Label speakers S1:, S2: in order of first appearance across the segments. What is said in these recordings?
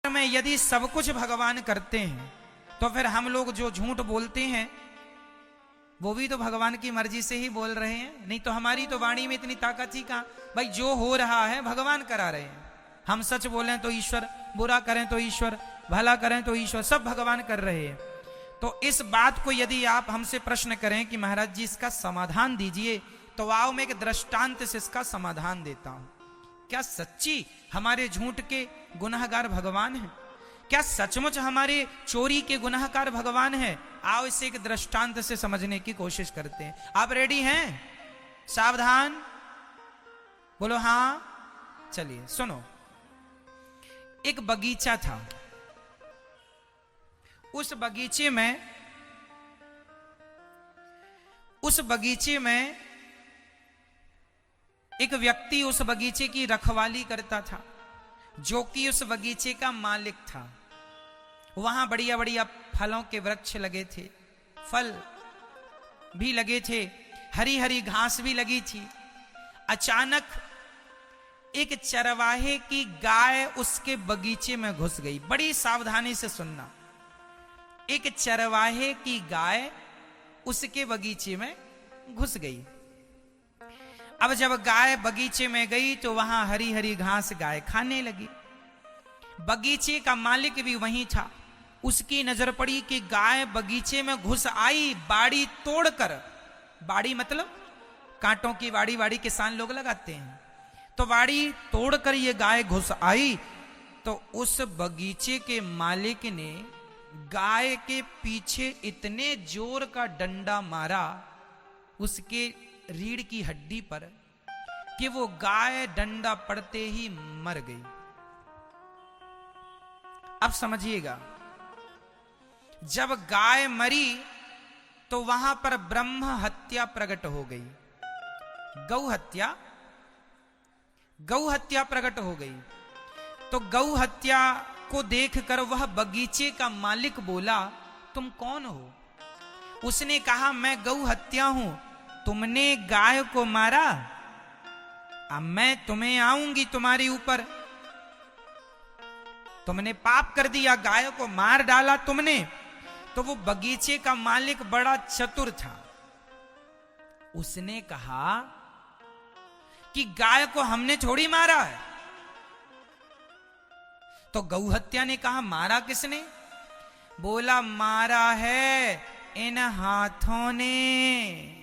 S1: में यदि सब कुछ भगवान करते हैं तो फिर हम लोग जो झूठ बोलते हैं वो भी तो भगवान की मर्जी से ही बोल रहे हैं। नहीं तो हमारी तो वाणी में इतनी ताकत ही कहां। भाई जो हो रहा है भगवान करा रहे हैं। हम सच बोलें तो ईश्वर, बुरा करें तो ईश्वर, भला करें तो ईश्वर, सब भगवान कर रहे हैं। तो इस बात को यदि आप हमसे प्रश्न करें कि महाराज जी इसका समाधान दीजिए, तो आओ मैं एक दृष्टांत से इसका समाधान देता हूं। क्या सच्ची हमारे झूठ के गुनहगार भगवान हैं? क्या सचमुच हमारे चोरी के गुनहगार भगवान हैं? आओ इसे एक दृष्टांत से समझने की कोशिश करते हैं। आप रेडी हैं? सावधान, बोलो हां। चलिए सुनो। एक बगीचा था। उस बगीचे में एक व्यक्ति उस बगीचे की रखवाली करता था, जो कि उस बगीचे का मालिक था। वहां बढ़िया बढ़िया फलों के वृक्ष लगे थे, फल भी लगे थे, हरी हरी घास भी लगी थी। अचानक एक चरवाहे की गाय उसके बगीचे में घुस गई। बड़ी सावधानी से सुनना। एक चरवाहे की गाय उसके बगीचे में घुस गई। अब जब गाय बगीचे में गई तो वहां हरी हरी घास गाय खाने लगी। बगीचे का मालिक भी वहीं था। उसकी नजर पड़ी कि गाय बगीचे में घुस आई, बाड़ी तोड़कर। बाड़ी मतलब कांटों की बाड़ी, बाड़ी किसान लोग लगाते हैं। तो बाड़ी तोड़कर ये गाय घुस आई। तो उस बगीचे के मालिक ने गाय के पीछे इतने जोर का डंडा मारा उसके रीढ़ की हड्डी पर कि वो गाय डंडा पड़ते ही मर गई। अब समझिएगा, जब गाय मरी तो वहां पर ब्रह्म हत्या प्रकट हो गई। गौ हत्या प्रकट हो गई। तो गौ हत्या को देखकर वह बगीचे का मालिक बोला, तुम कौन हो? उसने कहा, मैं गौ हत्या हूं। तुमने गाय को मारा, अब मैं तुम्हें आऊंगी तुम्हारे ऊपर। तुमने पाप कर दिया, गाय को मार डाला तुमने। तो वो बगीचे का मालिक बड़ा चतुर था। उसने कहा कि गाय को हमने थोड़ी मारा है। तो गौ हत्या ने कहा, मारा किसने? बोला, मारा है इन हाथों ने।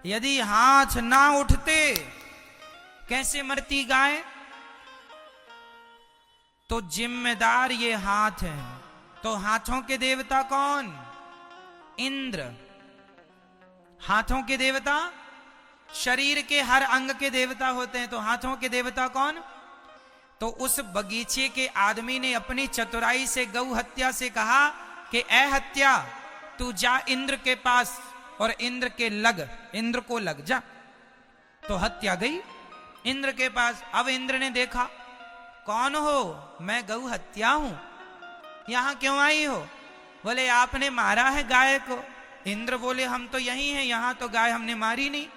S1: यदि हाथ ना उठते कैसे मरती गाय? तो जिम्मेदार ये हाथ हैं। तो हाथों के देवता कौन? इंद्र। हाथों के देवता शरीर के हर अंग के देवता होते हैं। तो हाथों के देवता कौन? तो उस बगीचे के आदमी ने अपनी चतुराई से गौ हत्या से कहा कि ए हत्या, तू जा इंद्र के पास और इंद्र को लग जा। तो हत्या गई इंद्र के पास। अब इंद्र ने देखा, कौन हो? मैं गौ हत्या हूं। यहां क्यों आई हो? बोले, आपने मारा है गाय को। इंद्र बोले, हम तो यही हैं, यहां तो गाय हमने मारी नहीं।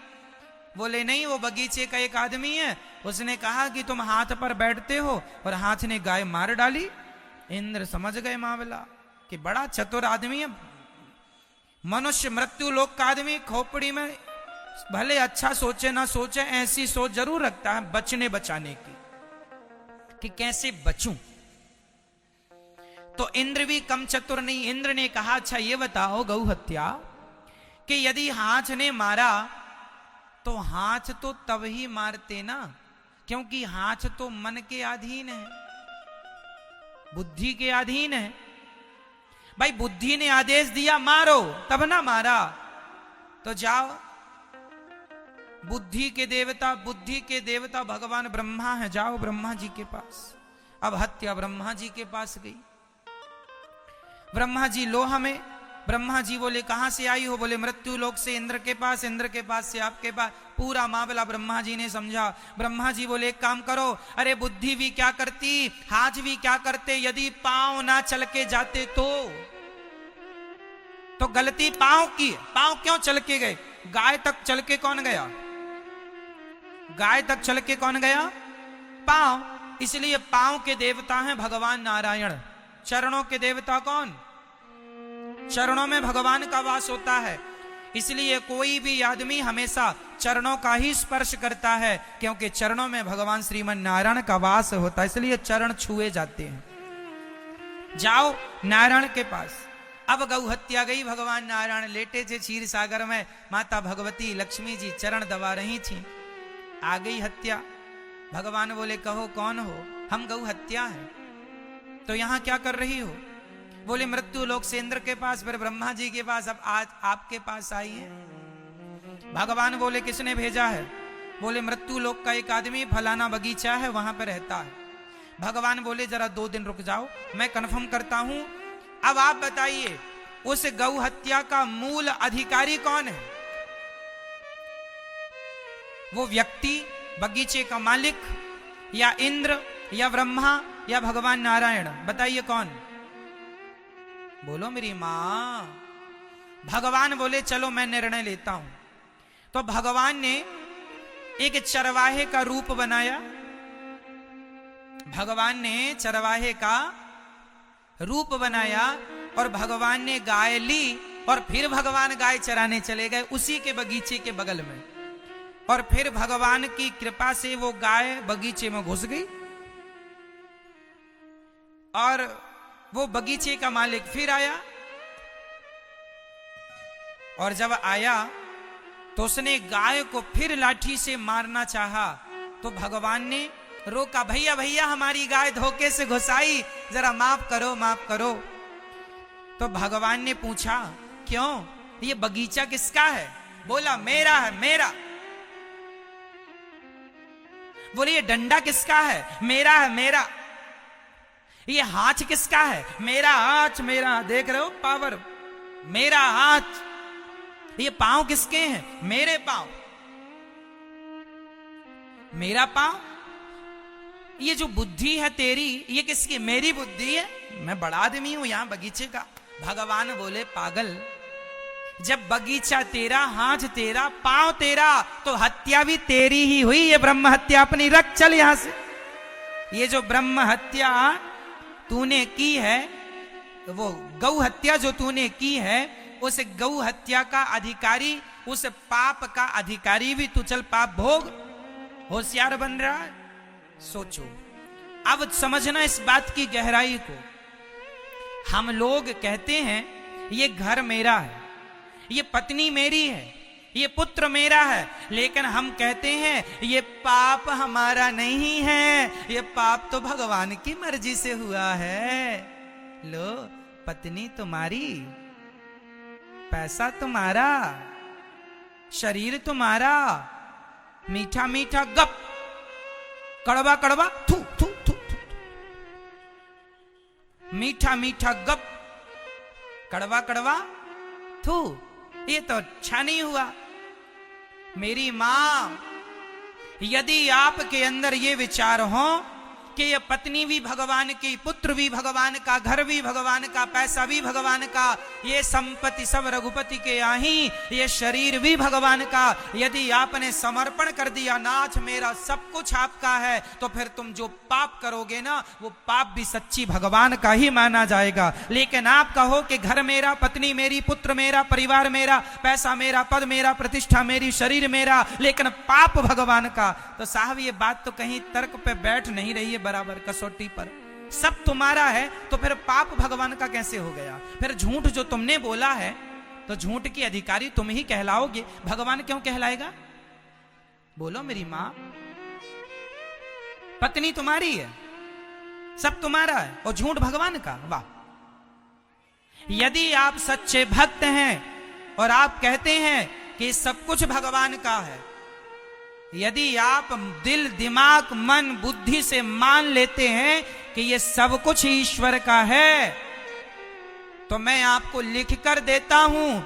S1: बोले, नहीं, वो बगीचे का एक आदमी है, उसने कहा कि तुम हाथ पर बैठते हो और हाथ ने गाय मार डाली। इंद्र समझ गए मामला कि बड़ा चतुर आदमी है। मनुष्य मृत्यु लोक का आदमी खोपड़ी में भले अच्छा सोचे ना सोचे, ऐसी सोच जरूर रखता है बचने बचाने की, कि कैसे बचूं। तो इंद्र भी कम चतुर नहीं। इंद्र ने कहा, अच्छा ये बताओ गौ हत्या, कि यदि हाथ ने मारा तो हाथ तो तब ही मारते ना, क्योंकि हाथ तो मन के अधीन है, बुद्धि के अधीन है। भाई बुद्धि ने आदेश दिया मारो, तब ना मारा। तो जाओ, बुद्धि के देवता भगवान ब्रह्मा है, जाओ ब्रह्मा जी के पास। अब हत्या ब्रह्मा जी के पास गई। ब्रह्मा जी, लो हमें। ब्रह्मा जी बोले, कहां से आई हो? बोले, मृत्यु लोक से, इंद्र के पास से आपके पास। पूरा मामला ब्रह्मा जी ने समझा। ब्रह्मा जी बोले, एक काम करो, अरे बुद्धि भी क्या करती, हाथ भी क्या करते, यदि पांव ना चल के जाते तो गलती पांव की। पांव क्यों चल के गए? गाय तक चल के कौन गया? गाय तक चल के कौन गया? पांव। इसलिए पांव के देवता हैं भगवान नारायण। चरणों के देवता कौन? चरणों में भगवान का वास होता है। इसलिए कोई भी आदमी हमेशा चरणों का ही स्पर्श करता है, क्योंकि चरणों में भगवान श्रीमन नारायण का वास होता है, इसलिए चरण छुए जाते हैं। जाओ नारायण के पास। अब गौ हत्या गई, भगवान नारायण लेटे थे क्षीर सागर में, माता भगवती लक्ष्मी जी चरण दबा रही थी। आ गई हत्या। भगवान बोले कहो कौन हो? हम गौ हत्या है। तो यहां क्या कर रही हो? बोले मृत्यु लोक से इंद्र के पास, फिर ब्रह्मा जी के पास, अब आज आपके पास आई है। भगवान बोले किसने भेजा है? बोले मृत्यु लोक का एक आदमी फलाना बगीचा है वहां पर रहता है। भगवान बोले जरा 2 दिन रुक जाओ, मैं कंफर्म करता हूं। अब आप बताइए उस गौ हत्या का मूल अधिकारी कौन है? वो व्यक्ति, बगीचे का मालिक, या इंद्र, या ब्रह्मा, या भगवान नारायण? बताइए कौन? बोलो मेरी मां। भगवान बोले चलो मैं निर्णय लेता हूं। तो भगवान ने एक चरवाहे का रूप बनाया। भगवान ने चरवाहे का रूप बनाया और भगवान ने गाय ली और फिर भगवान गाय चराने चले गए उसी के बगीचे के बगल में। और फिर भगवान की कृपा से वो गाय बगीचे में घुस गई और वो बगीचे का मालिक फिर आया। और जब आया तो उसने गाय को फिर लाठी से मारना चाहा, तो भगवान ने रोका, भैया भैया हमारी गाय धोखे से घुसाई, जरा माफ करो माफ करो। तो भगवान ने पूछा क्यों, ये बगीचा किसका है? बोला मेरा है, मेरा। बोले ये डंडा किसका है? मेरा है, मेरा। ये हाथ किसका है? मेरा हाथ, मेरा। देख रहे हो पावर? मेरा हाथ। ये पांव किसके हैं? मेरे पांव। मेरा पांव। ये जो बुद्धि है तेरी, ये किसकी? मेरी बुद्धि है, मैं बड़ा आदमी हूं यहां बगीचे का। भगवान बोले पागल, जब बगीचा तेरा, हाथ तेरा, पांव तेरा, तो हत्या भी तेरी ही हुई। ये ब्रह्म हत्या अपनी रख, चल यहां से। ये जो ब्रह्म हत्या तूने की है, वो गौ हत्या जो तूने की है, उस गौ हत्या का अधिकारी, उस पाप का अधिकारी भी तू, चल पाप भोग। होशियार बन रहा है? सोचो। अब समझना इस बात की गहराई को। हम लोग कहते हैं ये घर मेरा है, ये पत्नी मेरी है, ये पुत्र मेरा है, लेकिन हम कहते हैं ये पाप हमारा नहीं है, ये पाप तो भगवान की मर्जी से हुआ है। लो पत्नी तुम्हारी, पैसा तुम्हारा, शरीर तुम्हारा, मीठा मीठा गप, कड़वा कड़वा थू थू थू थू, मीठा मीठा गप, कड़वा कड़वा थू, ये तो अच्छा नहीं हुआ। मेरी मां, यदि आपके अंदर ये विचार हो कि ये पत्नी भी भगवान की, पुत्र भी भगवान का, घर भी भगवान का, पैसा भी भगवान का, ये संपत्ति सब रघुपति के आही, ये शरीर भी भगवान का, यदि आपने समर्पण कर दिया, नाथ मेरा सब कुछ आपका है, तो फिर तुम जो पाप करोगे ना, वो पाप भी सच्ची भगवान का ही माना जाएगा। लेकिन आप कहो कि घर मेरा, पत्नी मेरी, पुत्र मेरा, परिवार मेरा, पैसा मेरा, पद मेरा, प्रतिष्ठा मेरी, शरीर मेरा, लेकिन पाप भगवान का, तो साहब ये बात तो कहीं तर्क पे बैठ नहीं रही है बराबर, कसौटी पर। सब तुम्हारा है तो फिर पाप भगवान का कैसे हो गया? फिर झूठ जो तुमने बोला है तो झूठ की अधिकारी तुम ही कहलाओगे, भगवान क्यों कहलाएगा? बोलो मेरी मां। पत्नी तुम्हारी है, सब तुम्हारा है, और झूठ भगवान का। वाह! यदि आप सच्चे भक्त हैं और आप कहते हैं कि सब कुछ भगवान का है, यदि आप दिल, दिमाग, मन, बुद्धि से मान लेते हैं कि ये सब कुछ ईश्वर का है, तो मैं आपको लिख कर देता हूं,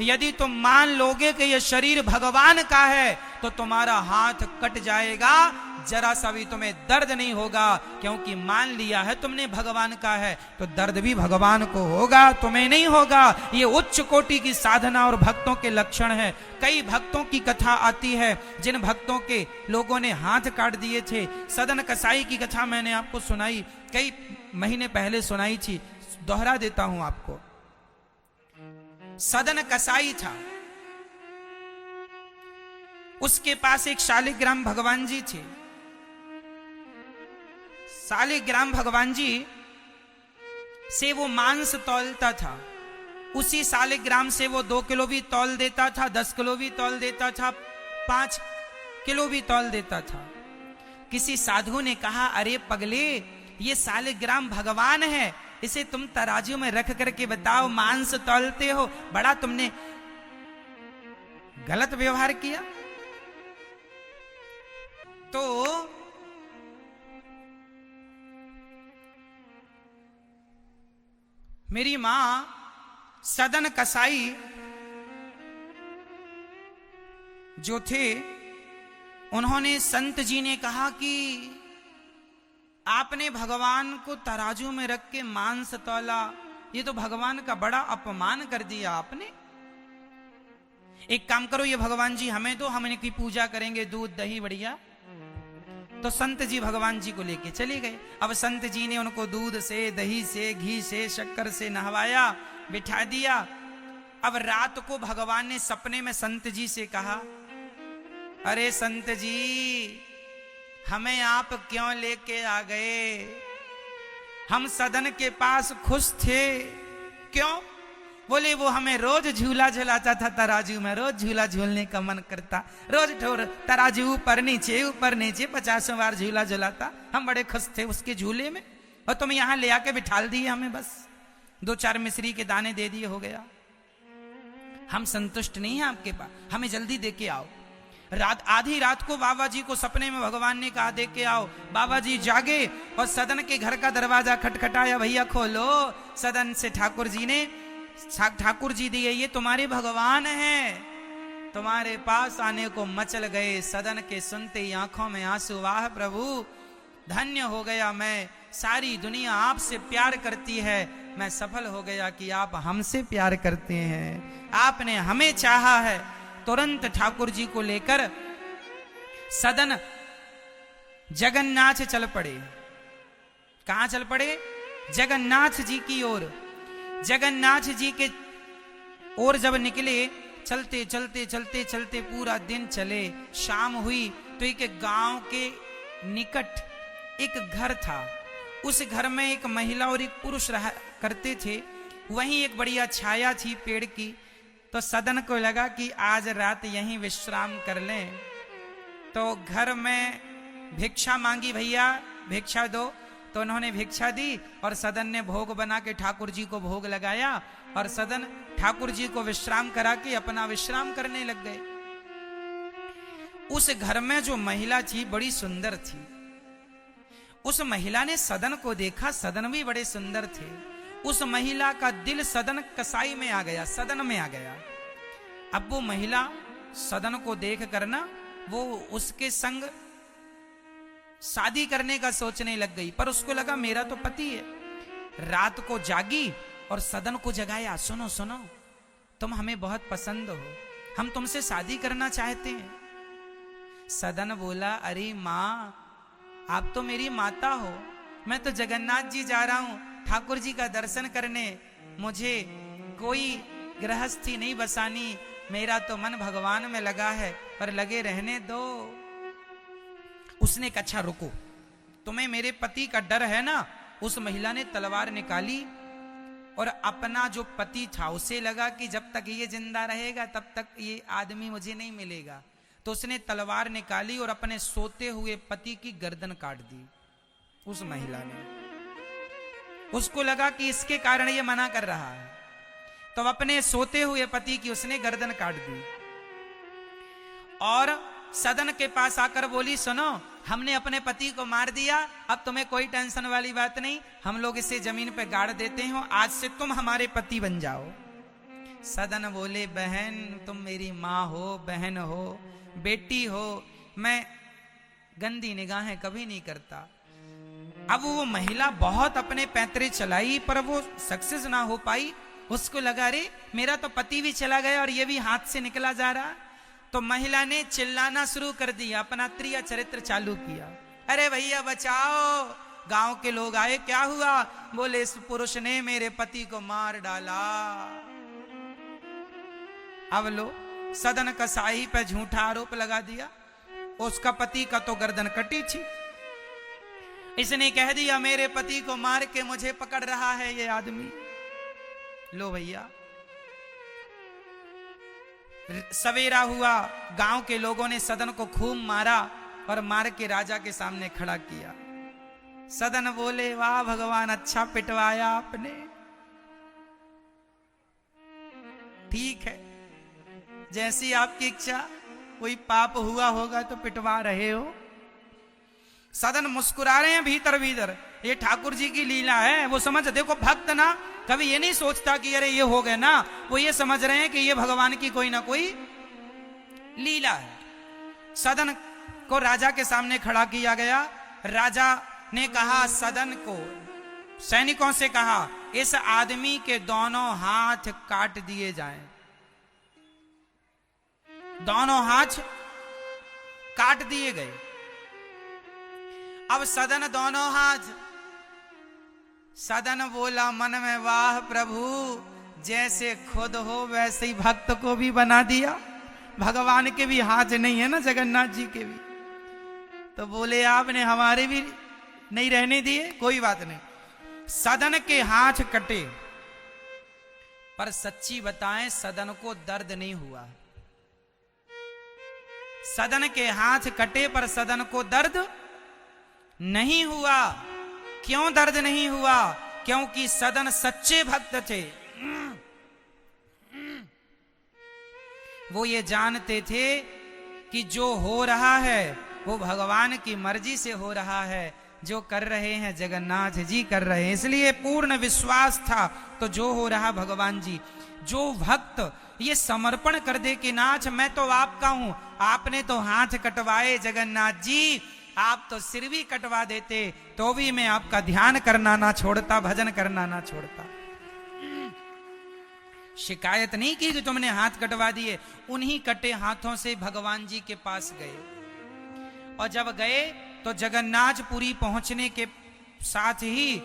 S1: यदि तुम मान लोगे कि ये शरीर भगवान का है, तो तुम्हारा हाथ कट जाएगा, जरा सा भी तुम्हें दर्द नहीं होगा, क्योंकि मान लिया है तुमने भगवान का है, तो दर्द भी भगवान को होगा, तुम्हें नहीं होगा। ये उच्च कोटि की साधना और भक्तों के लक्षण है। कई भक्तों की कथा आती है जिन भक्तों के लोगों ने हाथ काट दिए थे। सदन कसाई की कथा मैंने आपको सुनाई, कई महीने पहले सुनाई थी, दोहरा देता हूं आपको। सदन कसाई था, उसके पास एक शालिग्राम भगवान जी थे। शालिग्राम भगवान जी से वो मांस तौलता था, उसी शालिग्राम से वो 2 किलो भी तौल देता था, 10 किलो भी तौल देता था, 5 किलो भी तौल देता था। किसी साधु ने कहा, अरे पगले, ये शालिग्राम भगवान है, इसे तुम तराजू में रख करके बताओ, मांस तौलते हो, बड़ा तुमने गलत व्यवहार किया। तो मेरी मां सदन कसाई जो थे, उन्होंने, संत जी ने कहा कि आपने भगवान को तराजू में रख के मांस तौला, ये तो भगवान का बड़ा अपमान कर दिया आपने। एक काम करो, ये भगवान जी हमें दो, हम इनकी पूजा करेंगे, दूध दही बढ़िया। तो संत जी भगवान जी को लेके चले गए। अब संत जी ने उनको दूध से, दही से, घी से, शक्कर से नहवाया, बिठा दिया। अब रात को भगवान ने सपने में संत जी से कहा, अरे संत जी, हमें आप क्यों लेके आ गए? हम सदन के पास खुश थे। क्यों? बोले वो हमें रोज झूला झूलाता था तराजू में, रोज झूला झूलने का मन करता, रोज ठोर तराजू ऊपर नीचे 50 बार झूला झूलाता, हम बड़े खुश थे उसके झूले में, और तुम यहां ले आके बिठाल दिए हमें, बस 2-4 मिश्री के दाने दे दिए, हो गया। हम संतुष्ट नहीं हैं आपके पास, हमें जल्दी दे के आओ। आधी रात को बाबा जी को सपने में भगवान ने कहा, दे के आओ। बाबा जी जागे और सदन के घर का दरवाजा खटखटाया, भैया खोलो। सदन से ठाकुर जी दिए, ये तुम्हारे भगवान हैं, तुम्हारे पास आने को मचल गए। सदन के सुनते ही आंखों में आंसू, वाह प्रभु, धन्य हो गया मैं, सारी दुनिया आपसे प्यार करती है, मैं सफल हो गया कि आप हमसे प्यार करते हैं, आपने हमें चाहा है। तुरंत ठाकुर जी को लेकर सदन जगन्नाथ चल पड़े। कहां चल पड़े? जगन्नाथ जी की ओर। जगन्नाथ जी के ओर जब निकले, चलते चलते चलते चलते पूरा दिन चले। शाम हुई तो एक गांव के निकट एक घर था, उस घर में एक महिला और एक पुरुष रहा करते थे। वहीं एक बढ़िया छाया थी पेड़ की, तो सदन को लगा कि आज रात यहीं विश्राम कर लें। तो घर में भिक्षा मांगी, भैया भिक्षा दो, तो उन्होंने भिक्षा दी और सदन ने भोग बना के ठाकुर जी को भोग लगाया, और सदन ठाकुर जी को विश्राम करा के अपना विश्राम करने लग गए। उस घर में जो महिला थी बड़ी सुंदर थी। उस महिला ने सदन को देखा, सदन भी बड़े सुंदर थे। उस महिला का दिल सदन कसाई में आ गया, सदन में आ गया। अब वो महिला सदन को देख कर ना, वो उसके संग शादी करने का सोचने लग गई, पर उसको लगा मेरा तो पति है। रात को जागी और सदन को जगाया, सुनो सुनो, तुम हमें बहुत पसंद हो, हम तुमसे शादी करना चाहते हैं। सदन बोला, अरे माँ, आप तो मेरी माता हो, मैं तो जगन्नाथ जी जा रहा हूं ठाकुर जी का दर्शन करने, मुझे कोई गृहस्थी नहीं बसानी, मेरा तो मन भगवान में लगा है, पर लगे रहने दो। उसने कहा, अच्छा रुको, तुम्हें मेरे पति का डर है ना। उस महिला ने तलवार निकाली और अपना जो पति था उसे लगा कि जब तक ये जिंदा रहेगा तब तक ये आदमी मुझे नहीं मिलेगा, तो उसने तलवार निकाली और अपने सोते हुए पति की गर्दन काट दी। उस महिला ने, उसको लगा कि इसके कारण ये मना कर रहा है, तो अपने सोते हुए पति की उसने गर्दन काट दी और सदन के पास आकर बोली, सुनो, हमने अपने पति को मार दिया, अब तुम्हें कोई टेंशन वाली बात नहीं, हम लोग इसे जमीन पे गाड़ देते हैं, आज से तुम हमारे पति बन जाओ। सदन बोले, बहन तुम मेरी माँ हो, बहन हो, बेटी हो, मैं गंदी निगाहें कभी नहीं करता। अब वो महिला बहुत अपने पैंतरे चलाई पर वो सक्सेस ना हो पाई। उसको लगा रे मेरा तो पति भी चला गया और ये भी हाथ से निकला जा रहा। तो महिला ने चिल्लाना शुरू कर दिया, अपना त्रिया चरित्र चालू किया। अरे भैया बचाओ, गांव के लोग आए, क्या हुआ? बोले इस पुरुष ने मेरे पति को मार डाला। अब लो सदन कसाई पे झूठा आरोप लगा दिया। उसका पति का तो गर्दन कटी थी, इसने कह दिया मेरे पति को मार के मुझे पकड़ रहा है ये आदमी। लो भैया, सवेरा हुआ, गांव के लोगों ने सदन को खूब मारा और मार के राजा के सामने खड़ा किया। सदन बोले वाह भगवान, अच्छा पिटवाया आपने। ठीक है, जैसी आपकी इच्छा, कोई पाप हुआ होगा तो पिटवा रहे हो। सदन मुस्कुरा रहे हैं भीतर भीतर, ये ठाकुर जी की लीला है। वो समझ, देखो भक्त ना कभी ये नहीं सोचता कि अरे ये हो गए ना, वो ये समझ रहे हैं कि ये भगवान की कोई ना कोई लीला है। सदन को राजा के सामने खड़ा किया गया। राजा ने कहा, सदन को सैनिकों से कहा, इस आदमी के दोनों हाथ काट दिए जाएं। दोनों हाथ काट दिए गए। अब सदन दोनों हाथ, सदन बोला मन में वाह प्रभु, जैसे खुद हो वैसे ही भक्त को भी बना दिया। भगवान के भी हाथ नहीं है ना, जगन्नाथ जी के भी। तो बोले आपने हमारे भी नहीं रहने दिए, कोई बात नहीं। सदन के हाथ कटे, पर सच्ची बताएं सदन को दर्द नहीं हुआ। सदन के हाथ कटे पर सदन को दर्द नहीं हुआ। क्यों दर्द नहीं हुआ? क्योंकि सदन सच्चे भक्त थे। वो ये जानते थे कि जो हो रहा है वो भगवान की मर्जी से हो रहा है, जो कर रहे हैं जगन्नाथ जी कर रहे हैं, इसलिए पूर्ण विश्वास था। तो जो हो रहा भगवान जी, जो भक्त ये समर्पण कर दे कि नाथ मैं तो आपका हूं, आपने तो हाथ कटवाए जगन्नाथ जी, आप तो सिर भी कटवा देते तो भी मैं आपका ध्यान करना ना छोड़ता, भजन करना ना छोड़ता। शिकायत नहीं की कि तुमने हाथ कटवा दिए। उन्हीं कटे हाथों से भगवान जी के पास गए, और जब गए तो जगन्नाथपुरी पहुंचने के साथ ही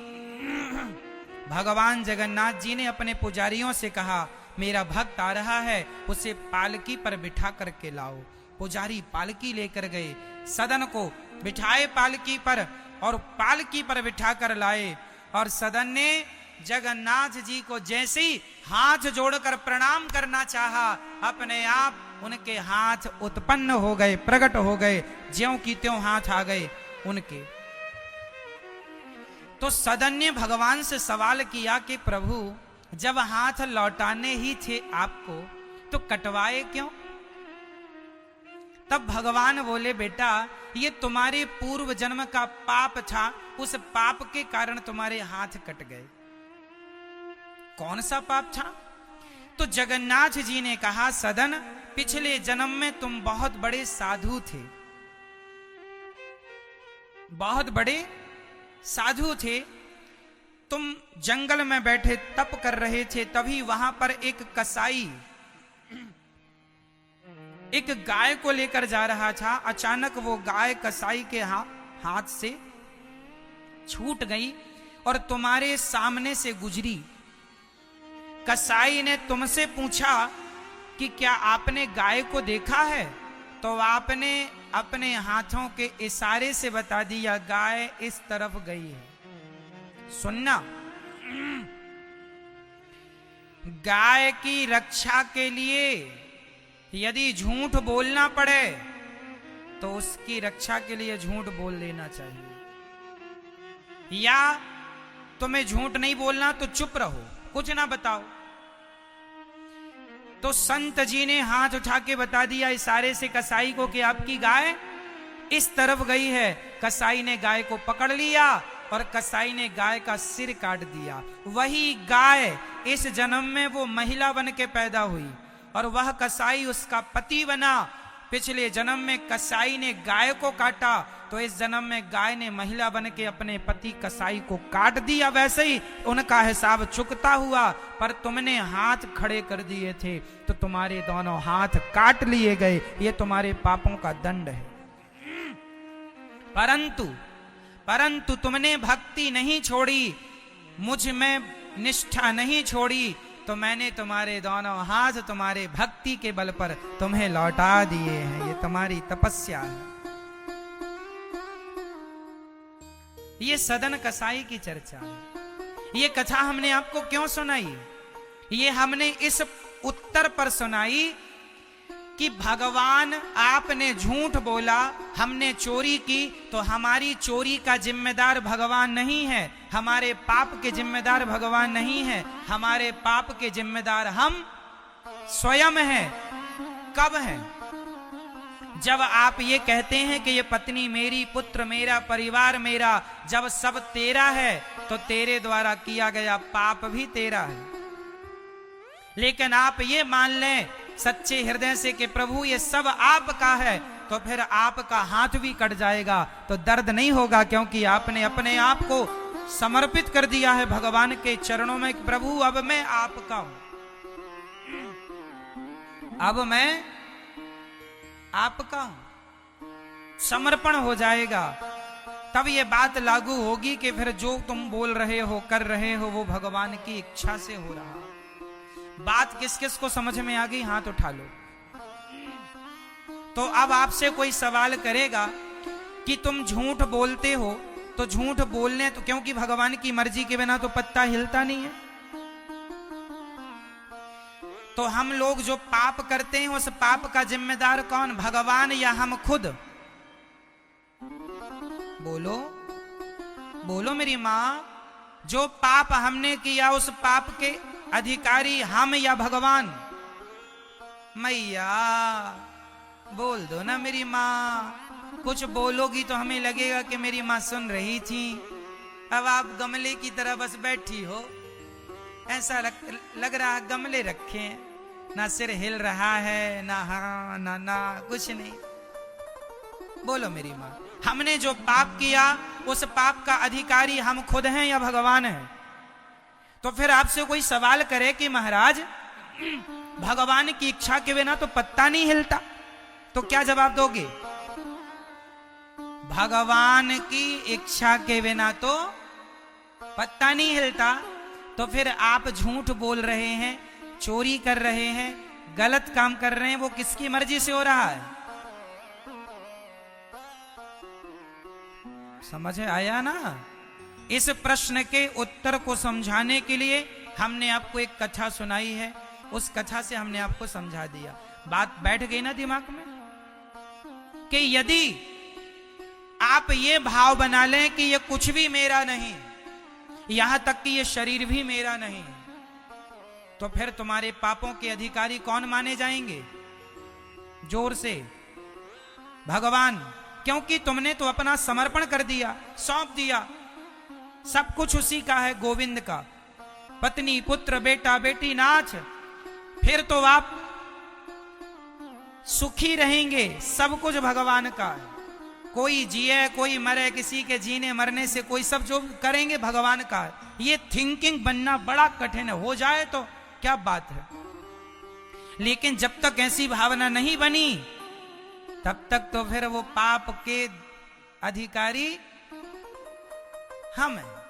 S1: भगवान जगन्नाथ जी ने अपने पुजारियों से कहा, मेरा भक्त आ रहा है, उसे पालकी पर बिठा करके लाओ। पुजारी पालकी लेकर गए, सदन को बिठाए पालकी पर, और पालकी पर बिठा कर लाए। और सदन ने जगन्नाथ जी को जैसे ही हाथ जोड़कर प्रणाम करना चाहा, अपने आप उनके हाथ उत्पन्न हो गए, प्रकट हो गए, ज्यों की त्यों हाथ आ गए उनके। तो सदन ने भगवान से सवाल किया कि प्रभु जब हाथ लौटाने ही थे आपको तो कटवाए क्यों? तब भगवान बोले, बेटा ये तुम्हारे पूर्व जन्म का पाप था, उस पाप के कारण तुम्हारे हाथ कट गए। कौन सा पाप था? तो जगन्नाथ जी ने कहा, सदन पिछले जन्म में तुम बहुत बड़े साधु थे, बहुत बड़े साधु थे। तुम जंगल में बैठे तप कर रहे थे, तभी वहां पर एक कसाई एक गाय को लेकर जा रहा था। अचानक वो गाय कसाई के हाथ से छूट गई और तुम्हारे सामने से गुजरी। कसाई ने तुमसे पूछा कि क्या आपने गाय को देखा है? तो आपने अपने हाथों के इशारे से बता दिया, गाय इस तरफ गई है। सुनना, गाय की रक्षा के लिए यदि झूठ बोलना पड़े तो उसकी रक्षा के लिए झूठ बोल लेना चाहिए, या तुम्हें झूठ नहीं बोलना तो चुप रहो, कुछ ना बताओ। तो संत जी ने हाथ उठा के बता दिया इशारे से कसाई को कि आपकी गाय इस तरफ गई है। कसाई ने गाय को पकड़ लिया और कसाई ने गाय का सिर काट दिया। वही गाय इस जन्म में वो महिला बन के पैदा हुई और वह कसाई उसका पति बना। पिछले जन्म में कसाई ने गाय को काटा तो इस जन्म में गाय ने महिला बन के अपने पति कसाई को काट दिया, वैसे ही उनका हिसाब चुकता हुआ। पर तुमने हाथ खड़े कर दिए थे तो तुम्हारे दोनों हाथ काट लिए गए, ये तुम्हारे पापों का दंड है। परंतु तुमने भक्ति नहीं छोड़ी, मुझ में निष्ठा नहीं छोड़ी, तो मैंने तुम्हारे दोनों हाथ तुम्हारे भक्ति के बल पर तुम्हें लौटा दिए हैं। ये तुम्हारी तपस्या है। ये सदन कसाई की चर्चा है। ये कथा हमने आपको क्यों सुनाई? ये हमने इस उत्तर पर सुनाई कि भगवान, आपने झूठ बोला, हमने चोरी की, तो हमारी चोरी का जिम्मेदार भगवान नहीं है, हमारे पाप के जिम्मेदार भगवान नहीं है, हमारे पाप के जिम्मेदार हम स्वयं हैं। कब हैं? जब आप ये कहते हैं कि ये पत्नी मेरी, पुत्र मेरा, परिवार मेरा, जब सब तेरा है तो तेरे द्वारा किया गया पाप भी तेरा है। लेकिन आप ये मान लें सच्चे हृदय से कि प्रभु ये सब आपका है, तो फिर आपका हाथ भी कट जाएगा तो दर्द नहीं होगा, क्योंकि आपने अपने आप को समर्पित कर दिया है भगवान के चरणों में। प्रभु अब मैं आपका हूं, अब मैं आपका हूं। समर्पण हो जाएगा, तब ये बात लागू होगी कि फिर जो तुम बोल रहे हो, कर रहे हो, वो भगवान की इच्छा से हो रहा। बात किस किस को समझ में आ गई? हाथ उठा लो। तो अब आपसे कोई सवाल करेगा कि तुम झूठ बोलते हो, तो झूठ बोलने तो, क्योंकि भगवान की मर्जी के बिना तो पत्ता हिलता नहीं है। तो हम लोग जो पाप करते हैं उस पाप का जिम्मेदार कौन? भगवान या हम खुद? बोलो बोलो मेरी मां, जो पाप हमने किया उस पाप के अधिकारी हम या भगवान? मैया बोल दो ना मेरी माँ, कुछ बोलोगी तो हमें लगेगा कि मेरी माँ सुन रही थी। अब आप गमले की तरह बस बैठी हो, ऐसा लग रहा गमले रखे हैं, ना सिर हिल रहा है, ना हाँ ना कुछ नहीं। बोलो मेरी माँ, हमने जो पाप किया उस पाप का अधिकारी हम खुद हैं या भगवान हैं? तो फिर आपसे कोई सवाल करे कि महाराज भगवान की इच्छा के बिना तो पत्ता नहीं हिलता, तो क्या जवाब दोगे? भगवान की इच्छा के बिना तो पत्ता नहीं हिलता। तो फिर आप झूठ बोल रहे हैं, चोरी कर रहे हैं, गलत काम कर रहे हैं, वो किसकी मर्जी से हो रहा है? समझ आया ना? इस प्रश्न के उत्तर को समझाने के लिए हमने आपको एक कथा सुनाई है, उस कथा से हमने आपको समझा दिया। बात बैठ गई ना दिमाग में कि यदि आप ये भाव बना लें कि ये कुछ भी मेरा नहीं, यहां तक कि ये शरीर भी मेरा नहीं, तो फिर तुम्हारे पापों के अधिकारी कौन माने जाएंगे? जोर से भगवान, क्योंकि तुमने तो अपना समर्पण कर दिया, सौंप दिया, सब कुछ उसी का है, गोविंद का। पत्नी, पुत्र, बेटा, बेटी, नाच, फिर तो आप सुखी रहेंगे, सब कुछ भगवान का है। कोई जिए कोई मरे, किसी के जीने मरने से कोई, सब जो करेंगे भगवान का है। ये थिंकिंग बनना बड़ा कठिन है, हो जाए तो क्या बात है, लेकिन जब तक ऐसी भावना नहीं बनी तब तक तो फिर वो पाप के अधिकारी हम हैं।